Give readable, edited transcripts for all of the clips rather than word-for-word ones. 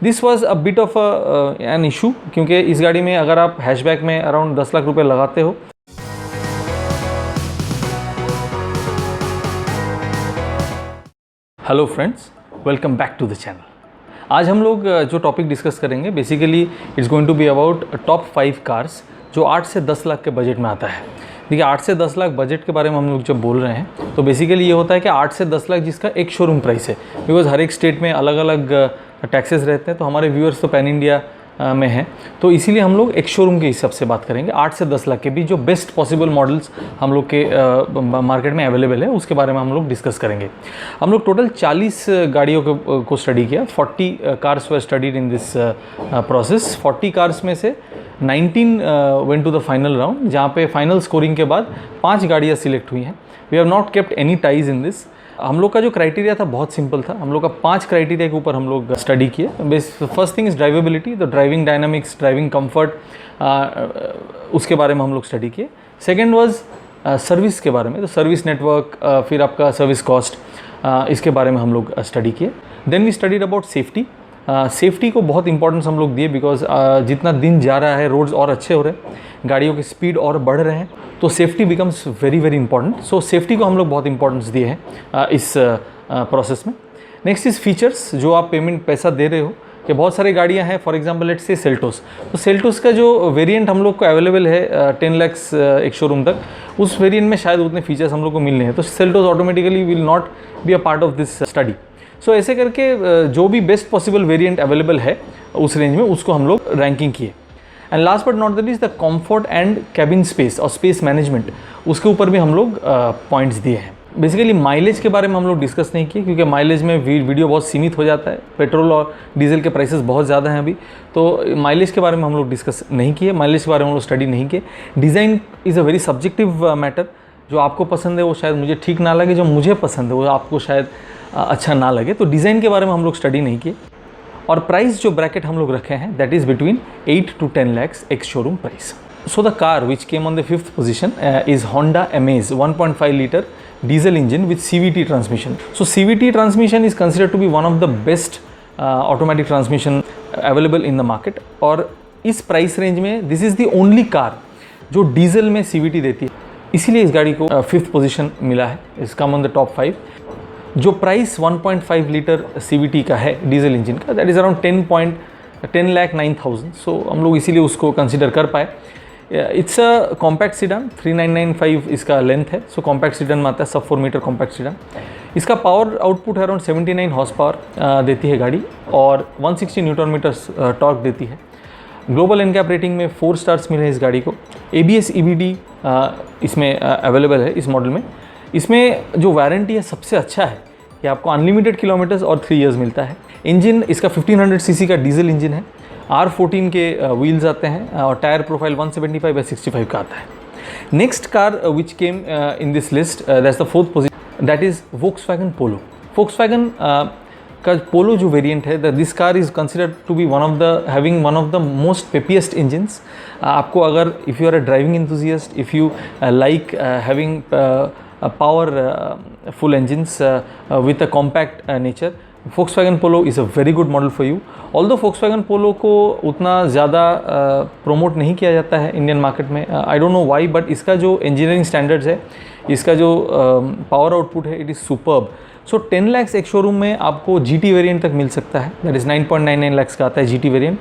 This was a bit of an issue, क्योंकि इस गाड़ी में अगर आप हैचबैक में अराउंड 10 लाख रुपए लगाते हो। Hello friends, welcome back to the channel. आज हम लोग जो टॉपिक डिस्कस करेंगे basically it's going to be about top 5 cars जो 8 से 10 लाख के बजट में आता है। देखिए 8 से 10 लाख बजट के बारे में हम लोग जब बोल रहे हैं तो बेसिकली ये होता है कि 8 से 10 लाख जिसका एक शोरूम प्राइस है, बिकॉज हर एक स्टेट में अलग अलग टैक्सेस रहते हैं। तो हमारे व्यूअर्स तो पैन इंडिया में हैं, तो इसीलिए हम लोग एक शोरूम के हिसाब से बात करेंगे। 8 से 10 लाख के बीच जो बेस्ट पॉसिबल मॉडल्स हम लोग के मार्केट में अवेलेबल है उसके बारे में हम लोग डिस्कस करेंगे। हम लोग टोटल 40 गाड़ियों को स्टडी किया। 40 cars were studied in this process. 40 cars में से 19 went to the final round, जहाँ पे फाइनल स्कोरिंग के बाद 5 गाड़ियाँ सिलेक्ट हुई हैं। We have not kept any ties in this. हम लोग का जो क्राइटेरिया था बहुत सिंपल था। हम लोग का 5 क्राइटेरिया के ऊपर हम लोग स्टडी किए। First thing is drivability, the driving dynamics, driving comfort, उसके बारे में हम लोग स्टडी किए। सेकेंड वाज सर्विस के बारे में, तो सर्विस नेटवर्क, फिर आपका सर्विस कॉस्ट, इसके बारे में हम लोग स्टडी किए। Then we studied about safety. Safety को बहुत इंपॉर्टेंस हम लोग दिए, बिकॉज जितना दिन जा रहा है रोड्स और अच्छे हो रहे हैं, गाड़ियों की स्पीड और बढ़ रहे हैं, तो safety becomes very very important. सो सेफ्टी को हम लोग बहुत इंपॉर्टेंस दिए हैं इस प्रोसेस में। Next is features. जो आप पैसा दे रहे हो कि बहुत सारी गाड़ियां हैं, for example let's say Seltos, तो सेल्टोस का जो वेरिएंट हम लोग को अवेलेबल है 10 लाख एक शोरूम तक, उस वेरिएंट में शायद उतने फीचर्स हम लोग को मिलने हैं, तो Seltos automatically will not be a part of this study. So ऐसे करके जो भी बेस्ट पॉसिबल वेरिएंट अवेलेबल है उस रेंज में उसको हम लोग रैंकिंग किए। And last but not the least the comfort and cabin space और स्पेस मैनेजमेंट, उसके ऊपर भी हम लोग पॉइंट्स दिए हैं। बेसिकली माइलेज के बारे में हम लोग डिस्कस नहीं किए, क्योंकि माइलेज में वीडियो बहुत सीमित हो जाता है। पेट्रोल और डीजल के प्राइसेस बहुत ज़्यादा हैं अभी, तो माइलेज के बारे में हम लोग डिस्कस नहीं किए, माइलेज के बारे में हम लोग स्टडी नहीं किए। Design is a very subjective matter. जो आपको पसंद है वो शायद मुझे ठीक ना लगे, जो मुझे पसंद है वो आपको शायद अच्छा ना लगे, तो डिज़ाइन के बारे में हम लोग स्टडी नहीं किए। और प्राइस जो ब्रैकेट हम लोग रखे हैं that is between 8 to 10 lakhs ex showroom price. So the car which came on the 5th position is Honda Amaze 1.5 liter diesel engine with CVT transmission. So CVT transmission is considered to be one of the best automatic transmission available in the market. और इस price range में this is the only car जो diesel में CVT देती है, इसीलिए इस गाड़ी को 5th पोजीशन मिला है। इस कम ऑन द टॉप 5। जो प्राइस 1.5 लीटर CVT का है डीजल इंजन का, दैट इज़ अराउंड 10,09,000। सो हम लोग इसीलिए उसको कंसिडर कर पाए। इट्स अ कॉम्पैक्ट सीडान, 3995 इसका लेंथ है। सो कॉम्पैक्ट सीडान में आता है, सब 4 मीटर कॉम्पैक्ट सीडान। इसका पावर आउटपुट है अराउंड 79 हॉर्स पावर देती है गाड़ी, और 160 न्यूटन मीटर्स टॉर्क देती है। ग्लोबल एनकैप रेटिंग में 4 स्टार्स मिले हैं इस गाड़ी को। ABS EBD इसमें अवेलेबल है इस मॉडल में। इसमें जो वारंटी है सबसे अच्छा है कि आपको अनलिमिटेड किलोमीटर्स और 3 इयर्स मिलता है। इंजन इसका 1500 सीसी का डीजल इंजन है। R14 के व्हील्स आते हैं, और टायर प्रोफाइल 175/65 का आता है। Next car which came in this list, that's the 4th position, that is Volkswagen Polo। Volkswagen का पोलो जो वेरिएंट है, this car is considered to be having one of the most peppiest engines. आपको अगर if you are a driving enthusiast, if you like having powerful engines with a compact nature, Volkswagen Polo is a very good model for you. Although Volkswagen Polo को उतना ज़्यादा promote नहीं किया जाता है Indian market में, I don't know why, but इसका जो इंजीनियरिंग स्टैंडर्ड्स है, इसका जो पावर आउटपुट है, it is superb. So 10 lakhs एक शोरूम में आपको GT वेरिएंट तक मिल सकता है, दैट इज़ 9.99 lakhs का आता है GT variant,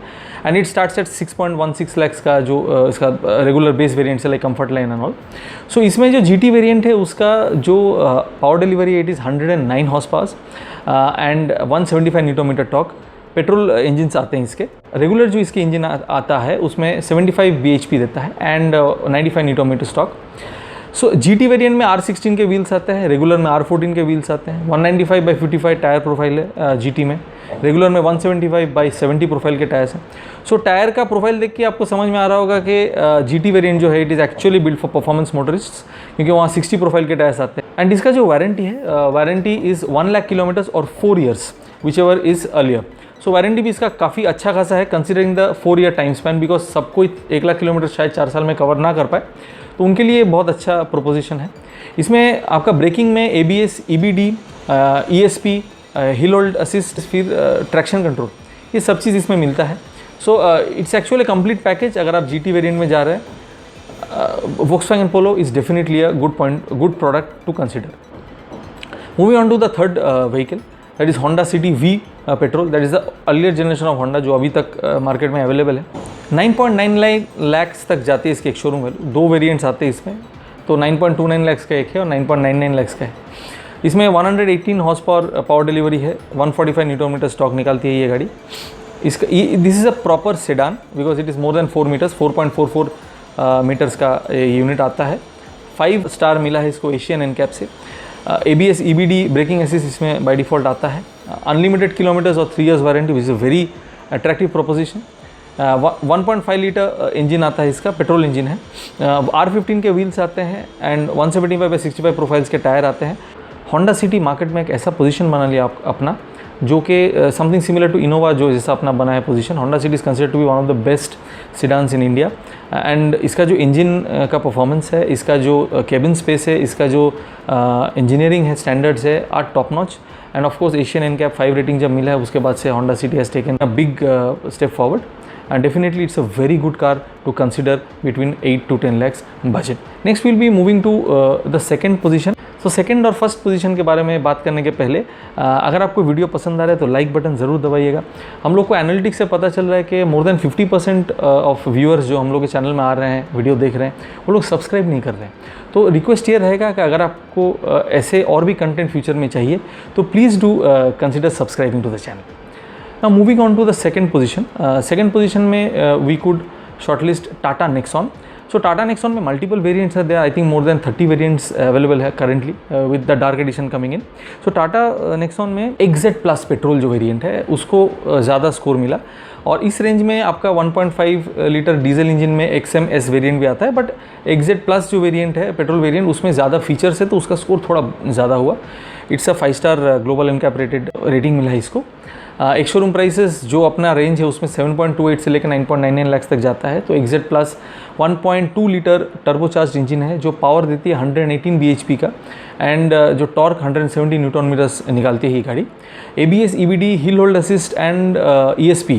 and it starts at 6.16 lakhs का जो इसका रेगुलर बेस वेरिएंट है, like comfort line and all. So इसमें जो GT वेरिएंट है उसका जो power delivery it is 109 horsepower and 175 newton metre torque. Petrol engines आते हैं इसके। रेगुलर जो इसके इंजन आता है उसमें 75 bhp देता है and 95 newton metre torque. So GT variant में R16 के व्हील्स आते हैं, रेगुलर में R14 के व्हील्स आते हैं। 195/55 टायर प्रोफाइल है GT में, रेगुलर में 175/70 प्रोफाइल के टायर्स हैं। सो टायर का प्रोफाइल देख के आपको समझ में आ रहा होगा कि GT वेरिएंट जो है it is actually build for performance motorists, क्योंकि वहाँ 60 प्रोफाइल के टायर्स आते हैं। एंड इसका जो वारंटी है, वारंटी इज़ 1 लाख किलोमीटर्स और 4 years, which ever is earlier. So warranty भी इसका काफ़ी अच्छा खासा है considering the 4 year time span, because सब कोई 1 लाख किलोमीटर शायद 4 साल में कवर ना कर पाए, तो उनके लिए बहुत अच्छा प्रोपोजिशन है। इसमें आपका ब्रेकिंग में ABS EBD ESP हिल होल्ड असिस्ट, फिर ट्रैक्शन कंट्रोल, ये सब चीज़ इसमें मिलता है। So it's actually complete package. अगर आप GT वेरिएंट में जा रहे हैं, Volkswagen Polo is definitely a good product to consider. Moving on to the third vehicle, that is Honda City V petrol. That is the earlier generation of Honda जो अभी तक market में available है। 9.9 lakhs तक जाती है इसकी एक शोरूम वैल्यू। 2 वेरिएंट्स आते हैं इसमें, तो 9.29 lakhs का एक है और 9.99 lakhs का है। इसमें 118 हॉर्स पावर डिलीवरी है, 145 न्यूटन मीटर स्टॉक निकालती है ये गाड़ी। इसका this is a proper sedan because it is more than 4 metres, 4.44 metres का यूनिट आता है। 5 स्टार मिला है इसको एशियन एनकैप से। ABS EBD ब्रेकिंग असिस्ट इसमें बाय डिफ़ॉल्ट आता है। अनलिमिटेड किलोमीटर्स और 3 years warranty, which is a very attractive proposition. 1.5 litre engine आता है इसका, पेट्रोल इंजन है। R15 के व्हील्स आते हैं एंड 175/65 प्रोफाइल्स के टायर आते हैं। होंडा सिटी मार्केट में एक ऐसा पोजीशन बना लिया अपना जो कि समथिंग सिमिलर टू इनोवा जो जैसा अपना बना है position. Honda City is considered to be one of the best sedans in India and इसका जो इंजन का परफॉर्मेंस है, इसका जो केबिन स्पेस है, इसका जो इंजीनियरिंग है, स्टैंडर्ड्स है, are top notch. And of course Asian NCAP 5 rating जब मिला है उसके बाद से Honda City has taken a big step forward and definitely it's a very good car to consider between 8 to 10 lakhs budget. Next we'll be moving to the second position. So second और first position के बारे में बात करने के पहले अगर आपको वीडियो पसंद आ रहा है तो लाइक बटन ज़रूर दबाइएगा। हम लोग को एनालिटिक्स से पता चल रहा है कि मोर देन 50% ऑफ व्यूअर्स जो हम लोग के चैनल में आ रहे हैं, वीडियो देख रहे हैं, वो लोग सब्सक्राइब नहीं कर रहे हैं। तो रिक्वेस्ट ये रहेगा कि अगर आपको ऐसे और भी कंटेंट फ्यूचर में चाहिए तो please do consider subscribing to the channel. Now moving on to the second position. Second position में we could shortlist Tata Nexon. So Tata Nexon में multiple variants are there. I think more than 30 variants available है currently with the dark edition coming in. So Tata Nexon में XZ Plus petrol जो variant है उसको ज़्यादा score मिला और इस रेंज में आपका 1.5 लीटर डीजल इंजन में XMS वेरिएंट भी आता है, बट XZ Plus जो वेरिएंट है पेट्रोल वेरिएंट उसमें ज़्यादा फीचर्स है तो उसका स्कोर थोड़ा ज़्यादा हुआ। It's a 5 star global NCAP rating मिला है इसको। एक शोरूम प्राइसेस जो अपना रेंज है उसमें 7.28 से लेकर 9.99 लाख तक जाता है। तो XZ Plus 1.2 litre turbocharge engine है जो पावर देती है 118 bhp का एंड जो टॉर्क 170 न्यूटन मीटर्स निकालती है ये गाड़ी। ABS EBD hill hold assist and ESP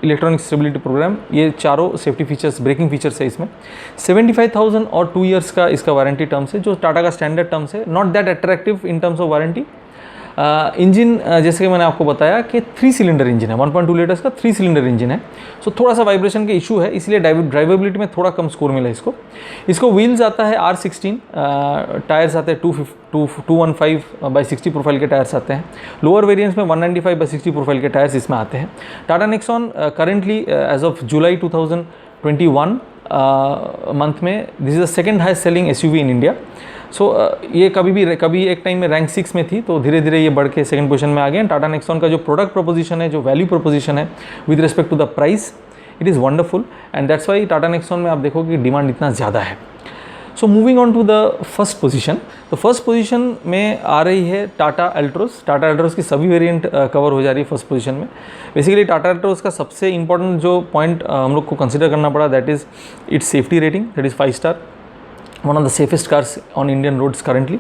electronic stability programme, ये चारों सेफ्टी फीचर्स, ब्रेकिंग फीचर्स है इसमें। 75,000 और 2 years का इसका वारंटी टर्म्स है जो टाटा का स्टैंडर्ड टर्म्स है, not that attractive in terms of warranty. Engine जैसे कि मैंने आपको बताया कि 3 सिलेंडर इंजन है, 1.2 लीटर्स का 3 सिलेंडर इंजन है। सो थोड़ा सा वाइब्रेशन का इशू है, इसलिए ड्राइवेबिलिटी में थोड़ा कम स्कोर मिला इसको। व्हील्स आता है R16, टायर्स आते हैं 215/60 प्रोफाइल के टायर्स आते हैं। लोअर वेरिएंट्स में 195/60 प्रोफाइल के टायर्स इसमें आते हैं। Tata Nexon currently as of July 2021 month में this is the second highest selling SUV in India. So ये कभी एक टाइम में रैंक 6 में थी, तो धीरे धीरे ये बढ़ के सेकंड पोजीशन में आ गए। टाटा नेक्सॉन का जो प्रोडक्ट प्रोपोजिशन है, जो वैल्यू प्रोपोजिशन है with respect to the price, it is wonderful and that's why Tata Nexon में आप देखोगे कि डिमांड इतना ज़्यादा है। So moving on to the first position, तो फर्स्ट पोजीशन में आ रही है टाटा अल्ट्रोस। टाटा अल्ट्रोस की सभी वेरिएंट कवर हो जा रही है फर्स्ट पोजीशन में। बेसिकली टाटा अल्ट्रोस का सबसे इंपॉर्टेंट जो पॉइंट हम लोग को कंसिडर करना पड़ा, that is its safety rating, that is 5 star, one of the safest cars on Indian roads currently.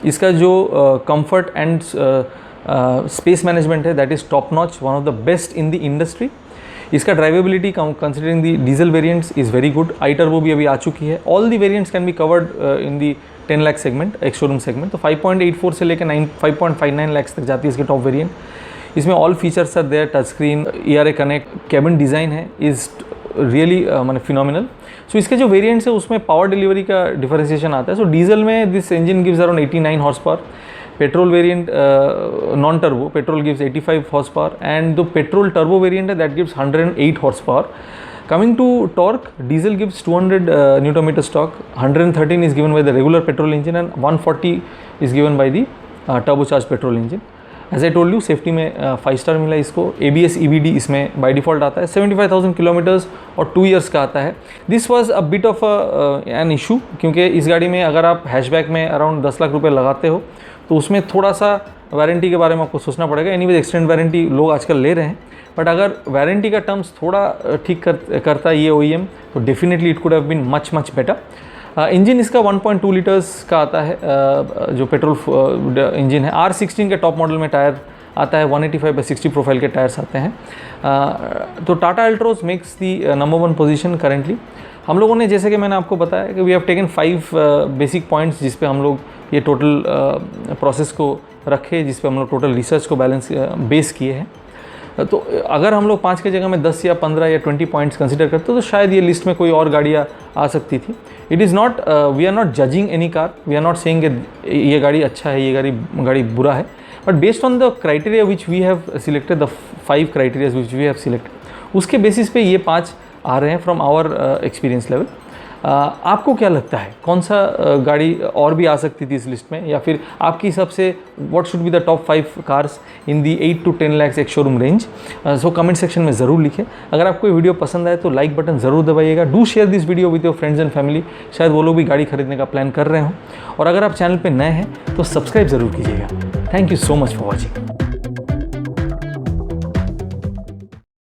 इसका जो कंफर्ट एंड स्पेस मैनेजमेंट है, that is top notch, one of the best in the industry. इसका drivability considering the diesel variants is very good. I turbo भी अभी आ चुकी है। All the variants can be covered in the 10 lakh segment, एक showroom segment. तो 5.84 से लेकर 5.59 लाख तक जाती है इसके टॉप वेरिएंट। इसमें all features are there, touch screen, ERA connect, cabin design है इज़ रियली माने फिनोमिनल। सो इसके जो वेरिएंट्स है उसमें पावर डिलीवरी का डिफरेंशिएशन आता है। सो डीजल में this engine gives around 89 horsepower, petrol variant non turbo petrol gives 85 horsepower and the petrol turbo variant है that gives 108 horsepower. Coming to torque, diesel gives 200 newton metre torque, 113 is given by the regular petrol engine and 140 is given by the turbocharge petrol engine. As I told you, safety में 5 star मिला इसको। ABS EBD इसमें by default आता है। 75,000 kilometres और 2 years का आता है। This was a bit of an issue, क्योंकि इस गाड़ी में अगर आप हैशबैक में अराउंड 10 लाख रुपए लगाते हो तो उसमें थोड़ा सा वारंटी के बारे में आपको सोचना पड़ेगा। एनीवेज एक्सटेंड वारंटी लोग आजकल ले रहे हैं, बट अगर वारंटी का टर्म्स थोड़ा ठीक करता है ये OEM तो definitely it could have been much better. Engine इसका 1.2 लीटर्स का आता है जो पेट्रोल इंजन है। R16 के टॉप मॉडल में टायर आता है, 185/60 प्रोफाइल के टायर्स आते हैं। तो Tata Altroz makes the number 1 position currently. हम लोगों ने, जैसे कि मैंने आपको बताया कि we have taken 5 basic points जिस पे हम लोग ये टोटल प्रोसेस को रखे, जिस पे हम लोग टोटल रिसर्च को बेस किए हैं। तो अगर हम लोग 5 की जगह में 10 या 15 या 20 पॉइंट्स कंसीडर करते तो शायद ये लिस्ट में कोई और गाड़ियाँ आ सकती थी। It is not, we are not judging any car, we are not saying ये गाड़ी अच्छा है, ये गाड़ी बुरा है, but based on the criteria which we have selected, the 5 criterias which we have selected, उसके बेसिस पे ये 5 आ रहे हैं फ्रॉम आवर एक्सपीरियंस लेवल। आपको क्या लगता है कौन सा गाड़ी और भी आ सकती थी इस लिस्ट में, या फिर आपके हिसाब से what should be the top 5 cars in the 8 to 10 lakhs एक showroom range? So comment section में ज़रूर लिखें। अगर आपको ये वीडियो पसंद आए तो लाइक बटन ज़रूर दबाइएगा। Do share this video with your friends and family, शायद वो लोग भी गाड़ी खरीदने का प्लान कर रहे हों। और अगर आप चैनल पर नए हैं तो सब्सक्राइब ज़रूर कीजिएगा। Thank you so much for watching.